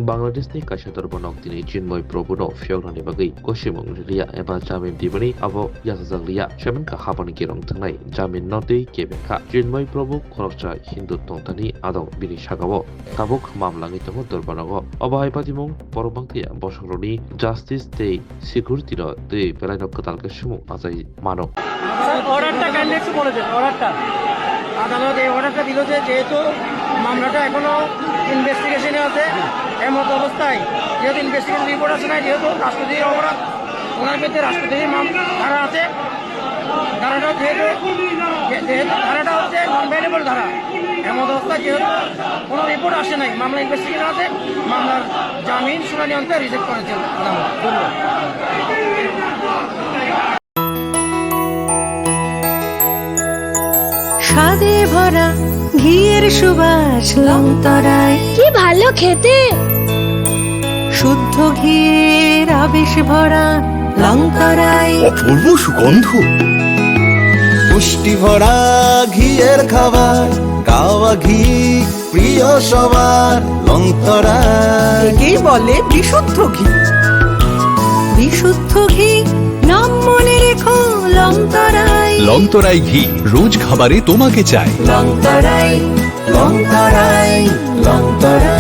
Bangladeshni kasadar bonok dini Chinmoy Probono Fiograni bagai Koshimong Ria eba Jamin Dibani abo Yazazaglia Shaman Kahabani Kirong Tanai Jamin Nodi Kebeka Chinmoy Probo Korokcha Hindu Tontani Adong Bini Shagawo Tabuk Mamlangi Tomo Dorbanago Obai Patimong Porobangtia Boshroni Justice Day Security de Belano Katal Kashumu Azai Mano অর্ডারটা kindly একটু বলে দেন অর্ডারটা আদালত এই অর্ডারটা দিল যে যেহেতু মামলাটা এখনো ইনভেস্টিগেশনে আছে এমত অবস্থায় যেহেতু ইনভেস্টিগেশন রিপোর্ট আছে না যেহেতু রাষ্ট্রপতির অপরাধ ওনার বিরুদ্ধে রাষ্ট্রপতির ধারা আছে ধারাটা যেহেতু ধারাটা হচ্ছে নন ভ্যালুয়েবল ধারা এমত অবস্থায় যেহেতু কোনো রিপোর্ট আসে নাই মামলা ইনভেস্টিগেশন আছে মামলার জামিন শুনানি অন্তে রিজেক্ট করেছেন আদালত। ধন্যবাদ। স্বাদে ভরা ঘিয়ের সুবাস লংতরায় কি ভালো খেতে, শুদ্ধ ঘিয়ের আবেশ ভরা লংতরায় অপূর্ব সুগন্ধ, পুষ্টি ভরা ঘিয়ের খাবার, গাওয়া ঘি প্রিয় সবার লংতরায়। একেই বলে বিশুদ্ধ ঘি। বিশুদ্ধ ঘি নাম মনে রেখো লংতরায়। লংতরাই ঘি রোজ খাবারে তোমাকে চাই। লংতরায় লংতরায় লংতরায়।